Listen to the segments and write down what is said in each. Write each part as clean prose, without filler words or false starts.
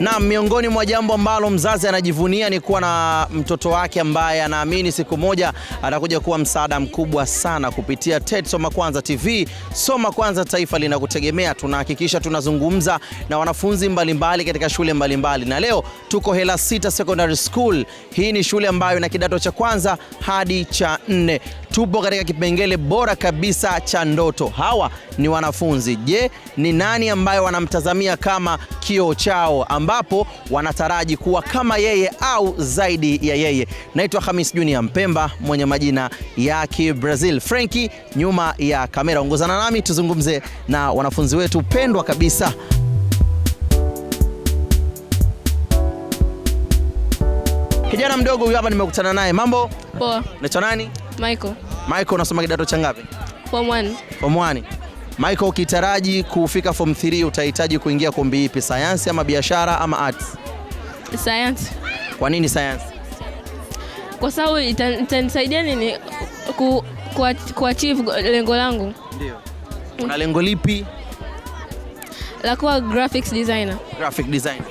Na miongoni mwa jambo ambalo mzazi anajivunia ni kuwa na mtoto wake ambaye anaamini siku moja atakuja kuwa msaada mkubwa sana kupitia TET Soma Kwanza TV. Soma Kwanza, taifa linakutegemea. Tunahakikisha tunazungumza na wanafunzi mbalimbali katika shule mbalimbali. Na leo tuko Hela Sita Secondary School. Hii ni shule ambayo ina kidato cha kwanza hadi cha 4. Tupo katika kipengele bora kabisa cha ndoto. Hawa ni wanafunzi. Je, ni nani ambaye wanamtazamia kama kioo chao, ambapo wanataraji kuwa kama yeye au zaidi ya yeye? Naitwa Khamis Junior Mpemba, mwenye majina ya Kibrazil. Frankie nyuma ya kamera. Ongozana nami tuzungumze na wanafunzi wetu pendwa kabisa. Kijana mdogo huyu hapa nimekutana naye. Mambo? Poa. Unaitwa nani? Michael. Michael, unasoma kidato cha ngapi? Form 1. Form 1. Michael, ukitaraji kufika Form 3 utahitaji kuingia kombi ipi? Sayansi ama biashara ama arts? Science. Kwa nini science? Kwa sababu itanisaidia nini kuachieve lengo langu. Ndio. Una lengo lipi? La kuwa graphics designer. Graphic design.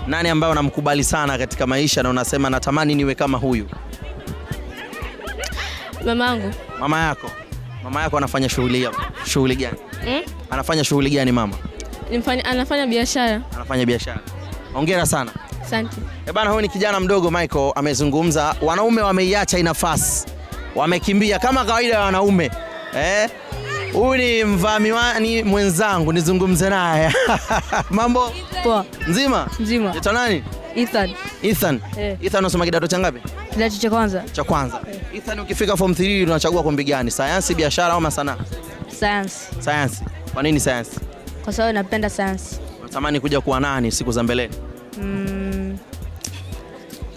Nani ambaye unamkubali sana katika maisha na unasema natamani niwe kama huyu? Mamangu. Mama yako? Mama yako anafanya shughuli gani? Anafanya shughuli gani mama? Anafanya biashara. Anafanya biashara. Hongera sana. Asante. Bana, huyu ni kijana mdogo Michael amezungumza. Wanaume wameiacha nafasi, wamekimbia kama kawaida ya wanaume. Huyu ni mvamiwani mwenzangu, nizungumze naye. Mambo? Poa. Nzima? Nzima. Unaitwa nani? Ethan. Ethan. Ethan, unasoma kidato cha ngapi? Kidato cha kwanza. Cha kwanza. Ethan, ukifika Form 3 unachagua kombi gani? Sayansi, biashara au sanaa? Science. Sayansi. Kwa nini sayansi? Kwa sababu napenda science. Unatamani kuja kuwa nani siku za mbeleni?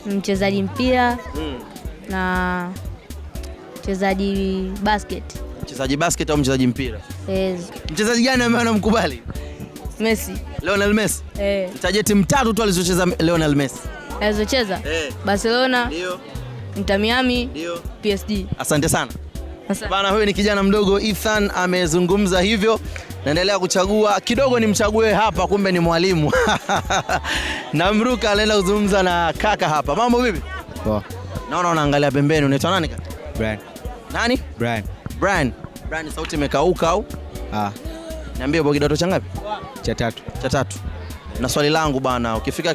Mchezaji mpira na mchezaji basket. Mchezaji basket au mchezaji mpira? Yes. Mchezaji gani ambaye unamkubali? Messi. Lionel Messi? Mtaje timu 3 tu alizocheza Lionel Messi. Alizocheza? Barcelona. Ndio. Inter Miami. Ndio. PSG. Asante sana. Asante. Bana, huyu ni kijana mdogo Ethan amezungumza hivyo. Naendelea kuchagua kidogo, nimchague hapa, kumbe ni mwalimu. Namruka anaenda kuzungumza na kaka hapa. Mambo vipi? Poa. Naona unaangalia pembeni. Unaitwa nani kaka? Brian. Nani? Brian. Brian. Brian, sauti imekauka au? Niambie upo kidato cha ngapi? Cha 3. Cha 3. Na swali langu bana, ukifika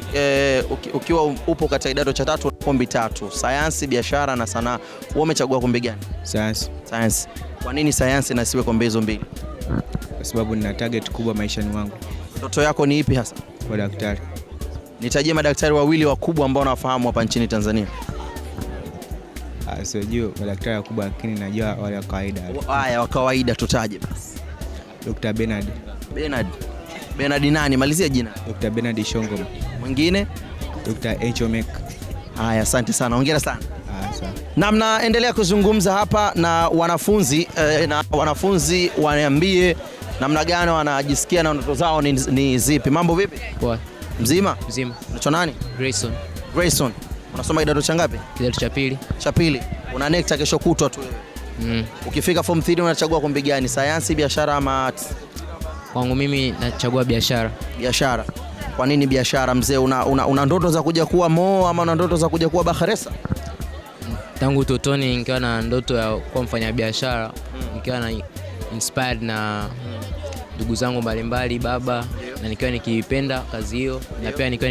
ukiwa upo katika kidato cha 3 kombi 3, sayansi, biashara na sanaa, wewe umechagua kombi gani? Science. Science. Kwa nini sayansi na siwe kombi hizo mbili? Kwa sababu nina target kubwa maishani mwangu. Ndoto yako ni ipi hasa? Kwa daktari. Nitajie madaktari wawili wakubwa ambao unawafahamu hapa nchini Tanzania. Sijui madaktari wakubwa, lakini najua wale wa kawaida. Haya, wa kawaida tutaje basi. Dr. Bernard. Bernard nani? Malizia jina. Dr. Bernard Shongo. Mwingine? Dr. Enchomek. Haya, asante sana. Hongera sana. Sawa. Na mnaendelea kuzungumza hapa na wanafunzi waniambie namna gani wanajisikia na ndoto zao ni zipi. Mambo vipi? Poa. Mzima? Mzima. Unaitwa nani? Grayson. Unasoma kidato cha ngapi? Kidato cha pili. Cha pili. Una NECTA kesho kutwa tu wewe. Ukifika Form 3 unachagua kombi gani? Sayansi, biashara ama arts? Kwangu mimi nachagua biashara. Biashara. Kwa nini biashara mzee? Una ndoto za kuja kuwa Mo ama una ndoto za kuja kuwa Bakhresa? Tangu utotoni nikiwa na ndoto ya kuwa mfanyabiashara, nikiwa na inspired na ndugu zangu mbalimbali, baba, na nikiwa nikipenda kazi hiyo, na pia nikiwa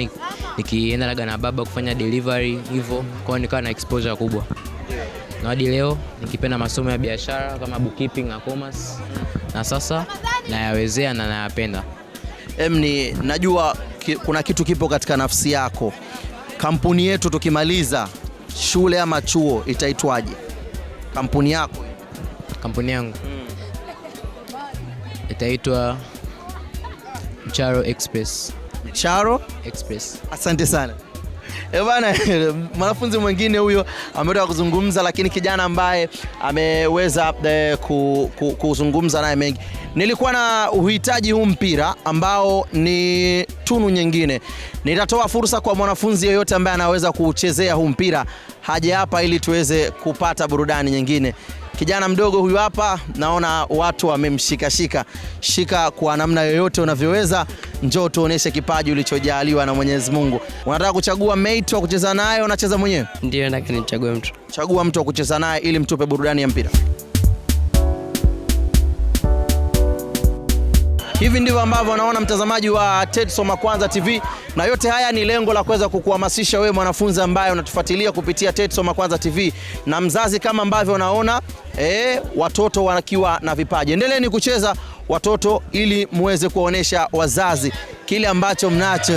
nikienda laga na baba kufanya delivery hivyo, kwa nikawa na exposure kubwa. Na hadi leo nikipenda masomo ya biashara kama bookkeeping na commerce, na sasa nayawezea na nayapenda. Najua kuna kitu kipo katika nafsi yako. Kampuni yetu tukimaliza shule ama chuo itaitwaje? Kampuni yako? Kampuni yangu itaitwa Charo Express. Charo Express. Asante sana. Bana, mwanafunzi mwingine huyo ametoka kuzungumza, lakini kijana ambaye ameweza kuzungumza naye mengi. Nilikuwa na uhitaji huu mpira ambao ni tunu nyingine. Nitatoa fursa kwa mwanafunzi yeyote ambaye anaweza kuchezea huu mpira haje hapa ili tuweze kupata burudani nyingine. Kijana mdogo huyu hapa, naona watu wamemshika shika kwa namna yoyote unavyoweza. Njoo tuoneshe kipaji ulichojaliwa na Mwenyezi Mungu. Unataka kuchagua mate wa kucheza naye, unacheza mwenyewe? Ndio, nataka nichague mtu. Chagua mtu wa kucheza naye ili mtupe burudani ya mpira. Hivi ndivyo ambavyo naona mtazamaji wa TET Soma Kwanza TV, na yote haya ni lengo la kuweza kukuhamasisha wewe mwanafunzi ambaye unatufuatilia kupitia TET Soma Kwanza TV, na mzazi kama ambavyo unaona watoto wakiwa na vipaji. Endeleeni kucheza watoto ili muweze kuonesha wazazi kile ambacho mnacho.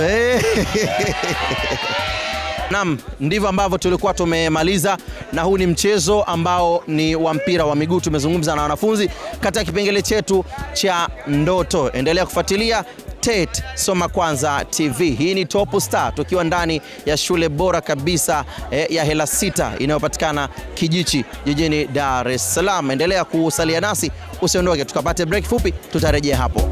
Naam, ndivyo ambavyo tulikuwa tumemaliza, na huu ni mchezo ambao ni wa mpira wa miguu. Tumezungumza na wanafunzi katika kipengele chetu cha ndoto. Endelea kufuatilia TET Soma Kwanza TV. Hii ni Top Star tukiwa ndani ya shule bora kabisa ya Hela 6 inayopatikana Kijichi jijini Dar es Salaam. Endelea kusalia nasi, usiondoke, tukapate break fupi, tutarejea hapo.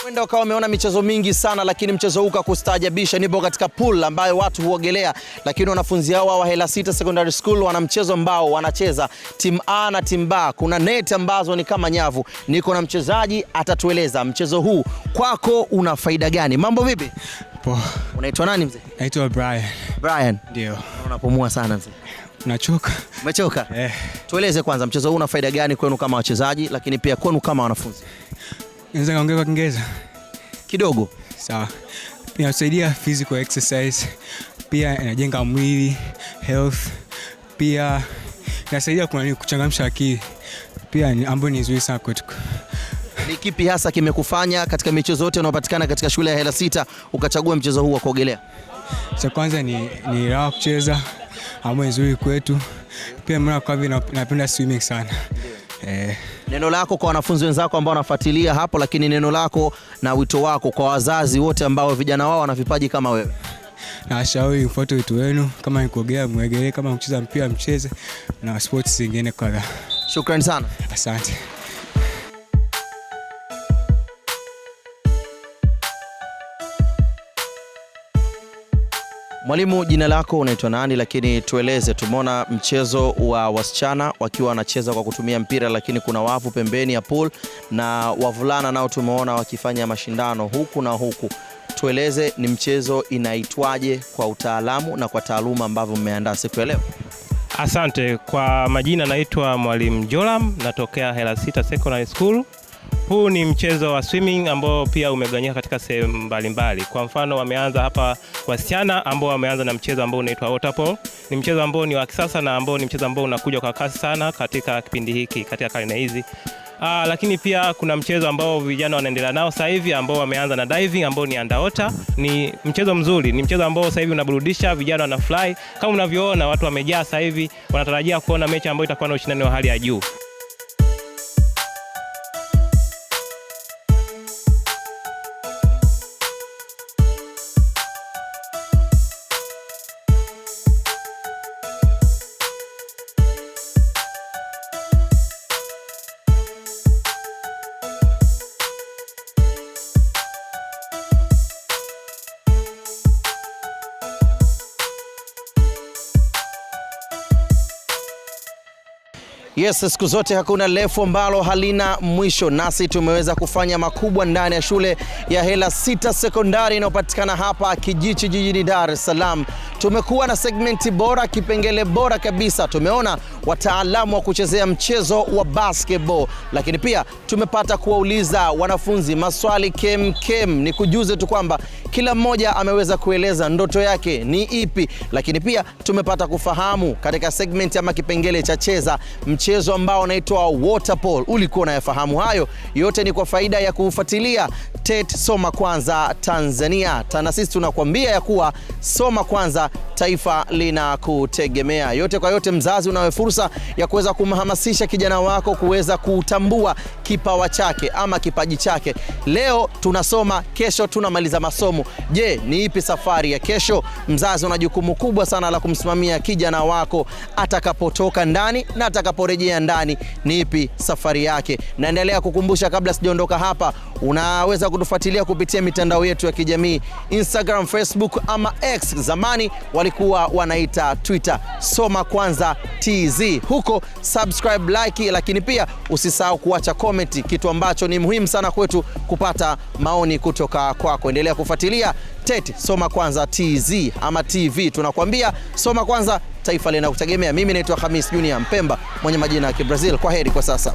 Wenda ukawa umeona michezo mingi sana, lakini mchezo huu kustaajabisha. Nipo katika pool ambayo watu huogelea, lakini wanafunzi hawa wa Hela 6 Secondary School wana mchezo ambao wanacheza team A na team B. Kuna net ambazo ni kama nyavu. Niko na mchezaji atatueleza mchezo huu kwako una faida gani. Mambo vipi? Poa. Unaitwa nani mzee? Naitwa Brian. Brian. Ndio. Unapumua sana mzee. Unachoka? Umechoka? Tueleze kwanza mchezo huu una faida gani kwenu kama wachezaji, lakini pia kwenu kama wanafunzi. Naweza kuongea kwa Kiingereza kidogo? Sawa. Pia inasaidia physical exercise, pia inajenga mwili, health, pia inasaidia kuchangamsha akili, pia ambayo ni nzuri sana kwetu. Ni kipi hasa kimekufanya katika michezo yote inayopatikana katika shule ya Hela 6 ukachagua mchezo huu wa kuogelea? Cha kwanza ni raha kucheza, ambayo ni nzuri kwetu. Pia mimi kwa vile napenda swimming sana. Neno lako kwa wanafunzi wenzako ambao wanafuatilia hapo, lakini neno lako na wito wako kwa wazazi wote ambao vijana wao wana vipaji kama wewe. Na washauri mfuate wito wenu, kama ni kuogelea muogelee, kama kucheza mpira mcheze, na sports zingine kadhaa. Shukrani sana. Asante. Mwalimu, jina lako unaitwa nani, lakini tueleze, tumeona mchezo wa wasichana wakiwa wanacheza kwa kutumia mpira, lakini kuna wavu pembeni ya pool, na wavulana nao tumeona wakifanya mashindano huku na huku. Tueleze ni mchezo inaitwaje kwa utaalamu na kwa taaluma ambavyo mmeandaa siku ya leo? Asante. Kwa majina naitwa Mwalimu Joram, natokea Hela 6 Secondary School. Huu ni mchezo wa swimming ambao pia umegawanyika katika sehemu mbalimbali. Kwa mfano wameanza hapa wasichana ambao wameanza na mchezo ambao unaitwa water polo. Ni mchezo ambao ni wa kisasa na ambao ni mchezo ambao unakuja kwa kasi sana katika kipindi hiki, katika karne hizi. Lakini pia kuna mchezo ambao vijana wanaendelea nao sasa hivi ambao wameanza na diving ambao ni underwater. Ni mchezo mzuri, ni mchezo ambao sasa hivi unaburudisha, vijana wana fly. Kama unavyoona watu wamejaa sasa hivi, wanatarajia kuona mechi ambayo itakuwa na ushindani wa hali ya juu. Yes, siku zote hakuna refu ambalo halina mwisho, nasi tumeweza kufanya makubwa ndani ya shule ya Hela 6 Sekondari inayopatikana hapa Kijichi jijini Dar es Salaam. tumekuwa na segmenti bora, kipengele bora kabisa. Tumeona wataalamu wa kuchezea mchezo wa basketball, lakini pia tumepata kuwauliza wanafunzi maswali kem. Ni kujuze tu kwamba kila mmoja ameweza kueleza ndoto yake ni ipi, lakini pia tumepata kufahamu katika segment ama kipengele cha cheza mchezo ambao unaitwa water polo. Ulikuwa unayafahamu hayo yote? Ni kwa faida ya kufuatilia TET Soma Kwanza Tanzania. Na sisi tunakwambia ya kuwa soma kwanza, taifa linakutegemea. Yote kwa yote, mzazi, unawe fursa ya kuweza kumhamasisha kijana wako kuweza kutambua kipawa chake ama kipaji chake. Leo tunasoma, kesho tunamaliza masomo. Je, ni ipi safari ya kesho? Mzazi, una jukumu kubwa sana la kumsimamia kijana wako atakapotoka ndani na atakaporejea ndani, ni ipi safari yake. Naendelea kukumbusha kabla sijaondoka hapa, unaweza kutufuatilia kupitia mitandao yetu ya kijamii Instagram, Facebook ama X, zamani walikuwa wanaita Twitter, Soma Kwanza TZ. Huko subscribe, like, lakini pia usisahau kuacha comment, kitu ambacho ni muhimu sana kwetu kupata maoni kutoka kwako. Endelea kufuatilia TET Soma Kwanza TZ ama TV. Tunakwambia soma kwanza, taifa linakutegemea. Mimi naitwa Khamis Junior Mpemba, mwenye majina ya Kibrazil. Kwa heri kwa sasa.